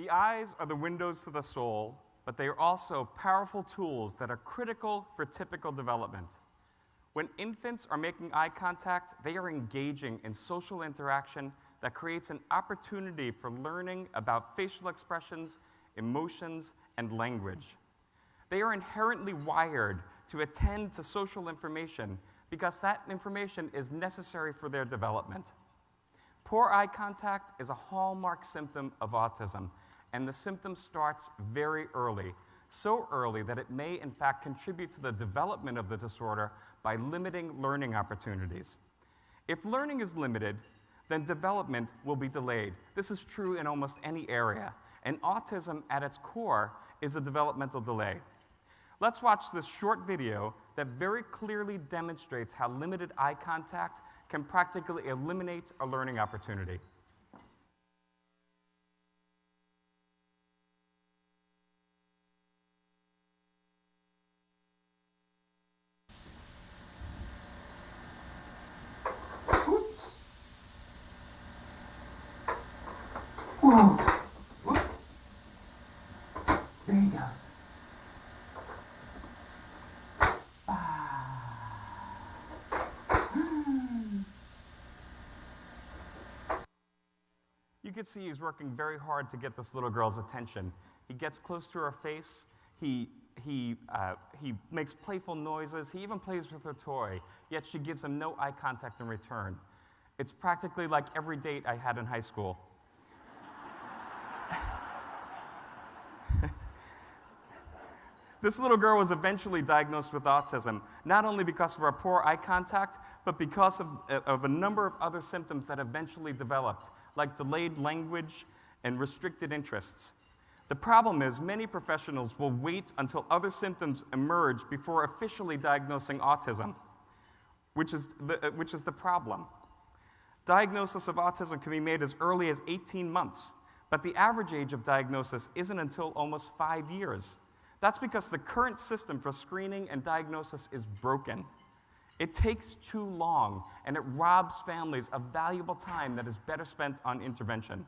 The eyes are the windows to the soul, but they are also powerful tools that are critical for typical development. When infants are making eye contact, they are engaging in social interaction that creates an opportunity for learning about facial expressions, emotions, and language. They are inherently wired to attend to social information because that information is necessary for their development. Poor eye contact is a hallmark symptom of autism, and the symptom starts very early, so early that it may in fact contribute to the development of the disorder by limiting learning opportunities. If learning is limited, then development will be delayed. This is true in almost any area, and autism at its core is a developmental delay. Let's watch this short video that very clearly demonstrates how limited eye contact can practically eliminate a learning opportunity. Whoa. There he goes. You can see he's working very hard to get this little girl's attention. He gets close to her face, he makes playful noises, he even plays with her toy, yet she gives him no eye contact in return. It's practically like every date I had in high school. This little girl was eventually diagnosed with autism, not only because of her poor eye contact, but because of a number of other symptoms that eventually developed, like delayed language and restricted interests. The problem is many professionals will wait until other symptoms emerge before officially diagnosing autism, which is the problem. Diagnosis of autism can be made as early as 18 months, but the average age of diagnosis isn't until almost 5 years. That's because the current system for screening and diagnosis is broken. It takes too long, and it robs families of valuable time that is better spent on intervention.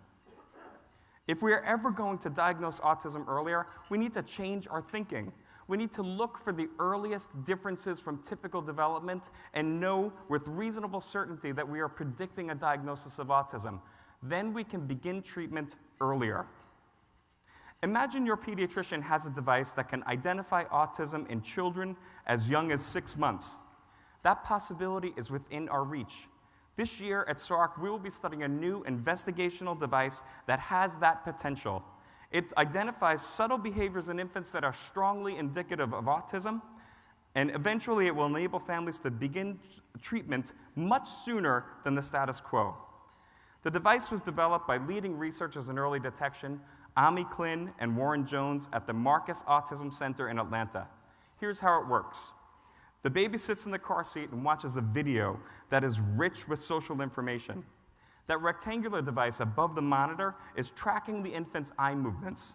If we are ever going to diagnose autism earlier, we need to change our thinking. We need to look for the earliest differences from typical development and know with reasonable certainty that we are predicting a diagnosis of autism. Then we can begin treatment earlier. Imagine your pediatrician has a device that can identify autism in children as young as 6 months. That possibility is within our reach. This year at SARRC, we will be studying a new investigational device that has that potential. It identifies subtle behaviors in infants that are strongly indicative of autism, and eventually it will enable families to begin treatment much sooner than the status quo. The device was developed by leading researchers in early detection, Ami Klin and Warren Jones at the Marcus Autism Center in Atlanta. Here's how it works. The baby sits in the car seat and watches a video that is rich with social information. That rectangular device above the monitor is tracking the infant's eye movements.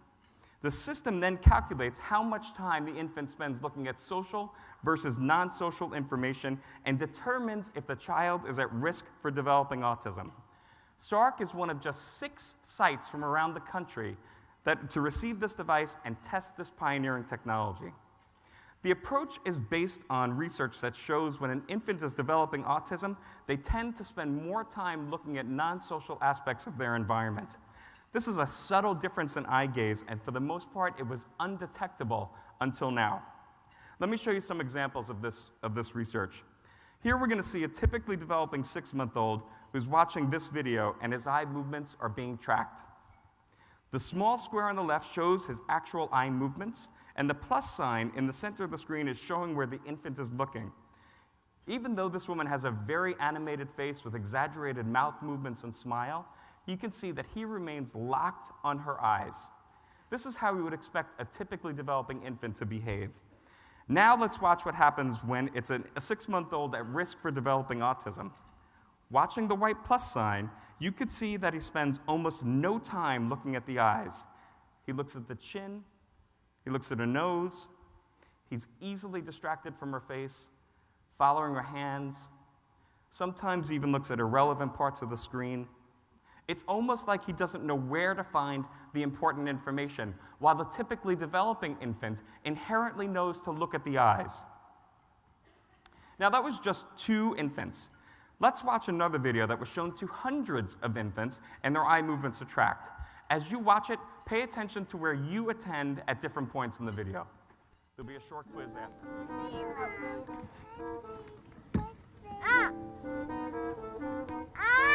The system then calculates how much time the infant spends looking at social versus non-social information and determines if the child is at risk for developing autism. SARRC is one of just 6 sites from around the country to receive this device and test this pioneering technology. The approach is based on research that shows when an infant is developing autism, they tend to spend more time looking at non-social aspects of their environment. This is a subtle difference in eye gaze, and for the most part, it was undetectable until now. Let me show you some examples of this research. Here we're going to see a typically developing 6-month-old who's watching this video, and his eye movements are being tracked. The small square on the left shows his actual eye movements, and the plus sign in the center of the screen is showing where the infant is looking. Even though this woman has a very animated face with exaggerated mouth movements and smile, you can see that he remains locked on her eyes. This is how we would expect a typically developing infant to behave. Now let's watch what happens when it's a 6-month-old at risk for developing autism. Watching the white plus sign, you could see that he spends almost no time looking at the eyes. He looks at the chin, he looks at her nose, he's easily distracted from her face, following her hands, sometimes even looks at irrelevant parts of the screen. It's almost like he doesn't know where to find the important information, while the typically developing infant inherently knows to look at the eyes. Now, that was just 2 infants. Let's watch another video that was shown to hundreds of infants, and their eye movements are tracked. As you watch it, pay attention to where you attend at different points in the video. There'll be a short quiz after. Ah! Ah!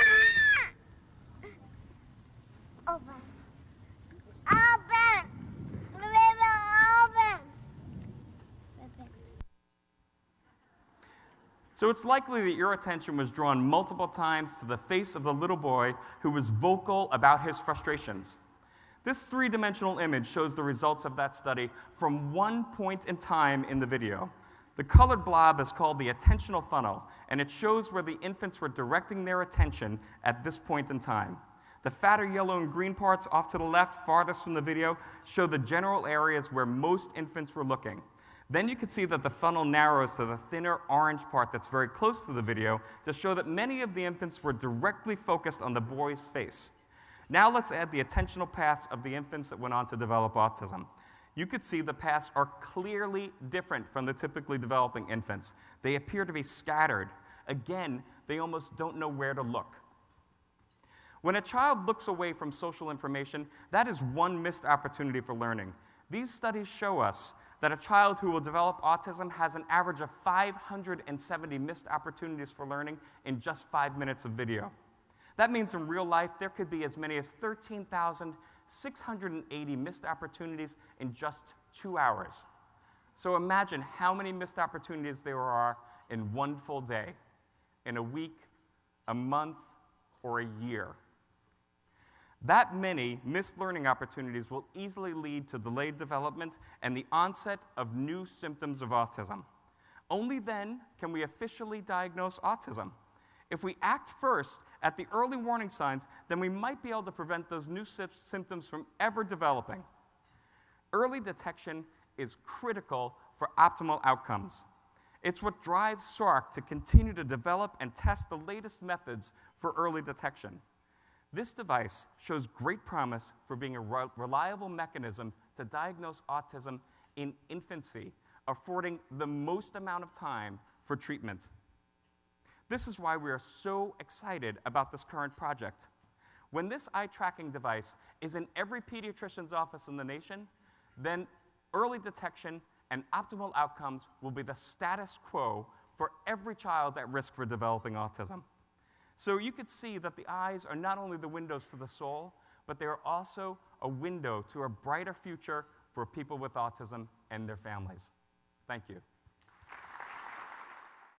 Open. Open. Baby, open. So it's likely that your attention was drawn multiple times to the face of the little boy who was vocal about his frustrations. This 3-dimensional image shows the results of that study from one point in time in the video. The colored blob is called the attentional funnel, and it shows where the infants were directing their attention at this point in time. The fatter yellow and green parts off to the left, farthest from the video, show the general areas where most infants were looking. Then you can see that the funnel narrows to the thinner orange part that's very close to the video to show that many of the infants were directly focused on the boy's face. Now let's add the attentional paths of the infants that went on to develop autism. You could see the paths are clearly different from the typically developing infants. They appear to be scattered. Again, they almost don't know where to look. When a child looks away from social information, that is one missed opportunity for learning. These studies show us that a child who will develop autism has an average of 570 missed opportunities for learning in just 5 minutes of video. That means in real life, there could be as many as 13,680 missed opportunities in just 2 hours. So imagine how many missed opportunities there are in one full day, in a week, a month, or a year. That many missed learning opportunities will easily lead to delayed development and the onset of new symptoms of autism. Only then can we officially diagnose autism. If we act first at the early warning signs, then we might be able to prevent those new symptoms from ever developing. Early detection is critical for optimal outcomes. It's what drives SARRC to continue to develop and test the latest methods for early detection. This device shows great promise for being a reliable mechanism to diagnose autism in infancy, affording the most amount of time for treatment. This is why we are so excited about this current project. When this eye tracking device is in every pediatrician's office in the nation, then early detection and optimal outcomes will be the status quo for every child at risk for developing autism. So you could see that the eyes are not only the windows to the soul, but they are also a window to a brighter future for people with autism and their families. Thank you.